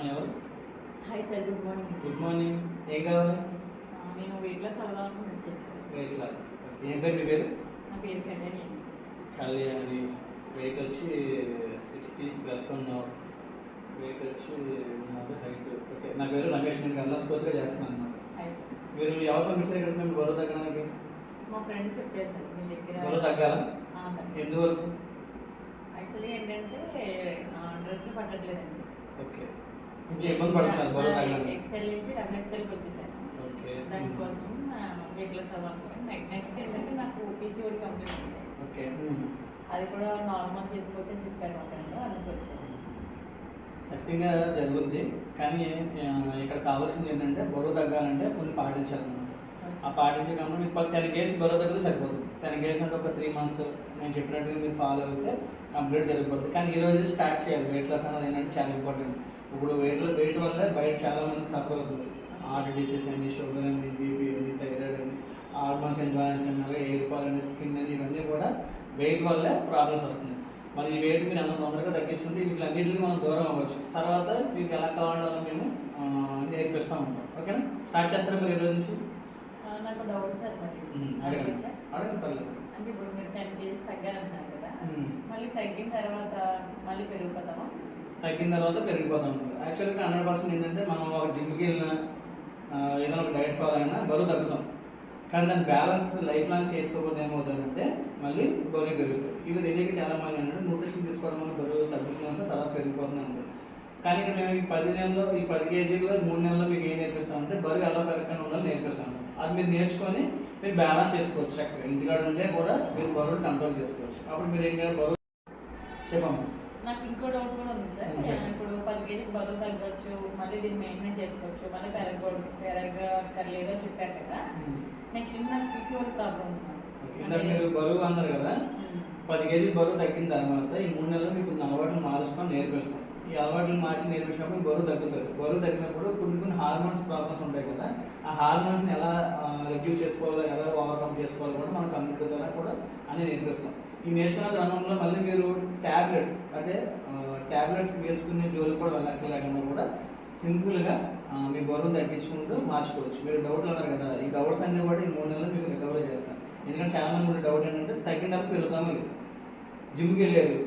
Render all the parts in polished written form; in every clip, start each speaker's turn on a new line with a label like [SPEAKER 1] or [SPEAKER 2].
[SPEAKER 1] ఎవరు?
[SPEAKER 2] Hi sir, good morning.
[SPEAKER 1] Good morning. ఏం కావాలి?
[SPEAKER 2] నేను వెయిట్ లాస్ అవ్వాలనుకుని వచ్చాను సార్.
[SPEAKER 1] Weight loss. ఏం పేరు మీ పేరు?
[SPEAKER 2] నా పేరు కళ్యాణి.
[SPEAKER 1] కళ్యాణి. వెయిట్ వచ్చి 60+ ఉన్నావు. వెయిట్ వచ్చి హైట్. ఓకే, నా పేరు రమేష్. నేను వెల్నెస్ కోచ్గా చేస్తున్నాను అన్నమాట.
[SPEAKER 2] Hi sir.
[SPEAKER 1] మీరు ఎవరు పంపించారు ఇక్కడ మేము బరువు తగ్గడానికి?
[SPEAKER 2] మా ఫ్రెండ్ చెప్పారు సార్ మీ దగ్గర
[SPEAKER 1] బరువు తగ్గాల. ఎందువరకు?
[SPEAKER 2] యాక్చువల్లీ ఏంటంటే డ్రెస్సులు పట్టట్లేదండి.
[SPEAKER 1] ఓకే, కొంచెం ఇబ్బంది పడుతున్నారు బరువు తగ్గడానికి.
[SPEAKER 2] ఎక్సెల్ నుంచి XXLకి వచ్చేసాను.
[SPEAKER 1] ఓకే,
[SPEAKER 2] దానికోసం వెయిట్ లాస్ అవ్వాలనుకున్నాను. నెక్స్ట్ ఏంటంటే నాకు PCOD కంప్లీట్ ఉంది.
[SPEAKER 1] ఓకే,
[SPEAKER 2] అది కూడా నార్మల్ చేసుకోవచ్చు అని చెప్పారు మా ఫ్రెండ్, అందుకు వచ్చాను.
[SPEAKER 1] ఖచ్చితంగా జరుగుద్ది. కానీ ఇక్కడ కావాల్సింది ఏంటంటే బరువు తగ్గాలంటే కొన్ని పాటించాలన్నమాట. ఆ పాటించే కాకుండా మీకు 10 కేజీ బరువు తగ్గితే సరిపోతుంది. 10 కేజీ అంటే ఒక 3 months నేను చెప్పినట్టుగా మీరు ఫాలో అయితే కంప్లీట్ జరిగిపోతుంది. కానీ ఈ రోజు స్టార్ట్ చేయాలి. వెయిట్ లాస్ అనేది ఏంటంటే చాలా ఇంపార్టెంట్. ఇప్పుడు వెయిట్ వల్ల బయట చాలా మంది సఫర్ అవుతుంది. హార్ట్ డిసీజ్ అని, షుగర్ అని, బీపీ అని, థైరాయిడ్ అని, హార్మోన్స్ ఇంబ్యాలెన్స్ అని, ఎయిర్ ఫాల్ అని, స్కిన్ అని, ఇవన్నీ కూడా వెయిట్ వల్లే ప్రాబ్లమ్స్ వస్తుంది. మరి ఈ వెయిట్ మీరు అంత తొందరగా తగ్గించుకుంటే వీటిలన్నింటికి మనం దూరం అవ్వచ్చు. తర్వాత మీకు ఎలా కావాలో మేము నేర్పిస్తూ ఉంటాం. ఓకేనా? స్టార్ట్ చేస్తారా మీరు ఈరోజు నుంచి?
[SPEAKER 2] నాకు డౌట్ సార్, మరి
[SPEAKER 1] అడగండి పర్లేదు.
[SPEAKER 2] అంటే ఇప్పుడు మీరు 10 కేజీస్ తగ్గారంటున్నారు కదా, మళ్ళీ తగ్గిన తర్వాత మళ్ళీ పెరిగిపోతామా?
[SPEAKER 1] తగ్గిన తర్వాత పెరిగిపోతాం. యాక్చువల్గా 100% ఏంటంటే మనం ఒక జిమ్కి వెళ్ళినా ఏదైనా ఒక డైట్ ఫాలో అయినా బరువు తగ్గుతాం. కానీ దాని బ్యాలెన్స్ లైఫ్ లాంగ్ చేసుకోకపోతే ఏమవుతుందంటే మళ్ళీ బరువు పెరుగుతుంది. ఇవి తెలియక చాలా మంది ఏంటంటే న్యూట్రిషన్ తీసుకోవడం వల్ల బరువు తగ్గుతున్నాం సార్, తర్వాత పెరిగిపోతుంది అంటారు. కానీ ఇక్కడ మేము ఈ 10 నెలల్లో, ఈ 10 కేజీల్లో 3 నెలల్లో మీకు ఏం నేర్పిస్తామంటే బరువు ఎలా పెరగకుండా ఉండాలి నేర్పిస్తాము. అది మీరు నేర్చుకొని మీరు బ్యాలెన్స్ చేసుకోవచ్చు. చక్కగా ఇంటికాడ ఉంటే కూడా మీరు బరువుని కంట్రోల్ చేసుకోవచ్చు. అప్పుడు మీరు ఏం చేయాలి? బరువు చెప్పమ్మా.
[SPEAKER 2] నాకు ఇంకో డౌట్ కూడా ఉంది సార్. ఇప్పుడు 10 కేజీకి బరువు తగ్గొచ్చు, మళ్ళీ దీన్ని మెయింటైన్ చేసుకోవచ్చు, మళ్ళీ పెరగక్కర్లేదో చెప్పారు కదా. నెక్స్ట్ నాకు PCOD ప్రాబ్లం ఉంది.
[SPEAKER 1] మీరు బరువు అన్నారు కదా, 10 కేజీ బరువు తగ్గిన తర్వాత ఈ 3 నెలలు మీకు అలవాట్లు మారుస్తాం, నేర్పిస్తాం. ఈ అలవాట్లు మార్చి నేర్పించినప్పుడు బరువు తగ్గుతుంది. బరువు తగ్గినప్పుడు కొన్ని హార్మోన్స్ ప్రాబ్లమ్స్ ఉంటాయి కదా, ఆ హార్మోన్స్ని ఎలా రెడ్యూస్ చేసుకోవాలో, ఎలా ఓవర్కమ్ చేసుకోవాలో కూడా మనం కంప్యూటర్ ద్వారా కూడా అన్నీ నేర్పిస్తాం. ఈ నేర్చుకున్న క్రమంలో మళ్ళీ మీరు ట్యాబ్లెట్స్ వేసుకునే జోలు కూడా వెళ్ళక్కర్లేకుండా కూడా సింపుల్గా మీ బరువు తగ్గించుకుంటూ మార్చుకోవచ్చు. మీరు డౌట్లు అన్నారు కదా, ఈ డౌట్స్ అన్నీ కూడా ఈ 3 నెలలు మీకు రికవరీ చేస్తాను. ఎందుకంటే చాలామంది ఉండే డౌట్ ఏంటంటే తగ్గిన తర్వాత పెరుగుతామో లేదు. జిమ్కి వెళ్ళారు,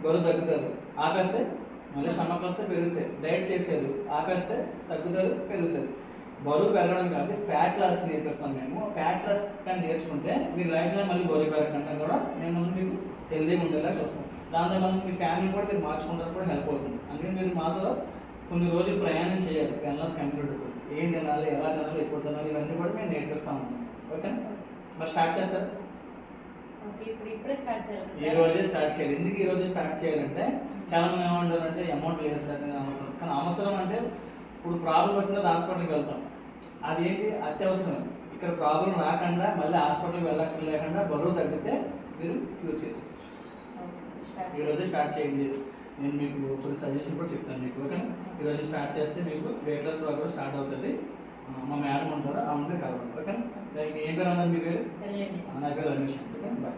[SPEAKER 1] బరువు తగ్గుతారు, ఆపేస్తే మళ్ళీ స్టమక్ వస్తే పెరుగుతాయి. డైట్ చేశారు, ఆపేస్తే తగ్గుతారు, పెరుగుతారు. బరువు పెరగడం కాబట్టి ఫ్యాట్ లాస్ నేర్పిస్తాం మేము. ఫ్యాట్ లాస్ కానీ నేర్చుకుంటే మీరు లైఫ్లో మళ్ళీ బరువు పెరగకుండా కూడా మేము మీకు హెల్దీగా ఉండేలా చూస్తాం. దాంతో మళ్ళీ మీ ఫ్యామిలీ కూడా మీరు మార్చుకుంటారు కూడా హెల్ప్ అవుతుంది. అందుకని మీరు మాతో కొన్ని రోజులు ప్రయాణం చేయాలి వెల్నెస్ కమ్యూనిటీతో. ఏం తినాలి, ఎలా తినాలి, ఎప్పుడు తినాలి, ఇవన్నీ కూడా మేము నేర్పిస్తూ ఉంటాం. ఓకే, మరి స్టార్ట్ చేస్తారు?
[SPEAKER 2] ఇప్పుడే స్టార్ట్ చేయాలి.
[SPEAKER 1] ఈ రోజే స్టార్ట్ చేయాలి. ఎందుకు ఈ రోజే స్టార్ట్ చేయాలంటే చాలా మంది ఏమంటారంటే అమౌంట్ లేదు సార్, అవసరం. కానీ అవసరం అంటే ఇప్పుడు ప్రాబ్లం వచ్చినది హాస్పిటల్కి వెళ్తాం, అది ఏంటి అత్యవసరం. ఇక్కడ ప్రాబ్లం రాకుండా మళ్ళీ హాస్పిటల్కి వెళ్ళక్కర్లేకుండా బరువు తగ్గితే మీరు యూజ్ చేసుకోవచ్చు. ఈరోజు స్టార్ట్ చేయండి. నేను మీకు కొన్ని సజెషన్ కూడా చెప్తాను మీకు. ఓకే, ఈరోజు స్టార్ట్ చేస్తే మీకు వెయిట్ లాస్ ప్రోగ్రామ్ స్టార్ట్ అవుతుంది. మా మేడం ఉంటారు, ఆమె కలవండి. ఓకే, ఏం పేరు అన్నారు మీ పేరు?
[SPEAKER 2] నా
[SPEAKER 1] పేరు రమేష్. Okay, bye.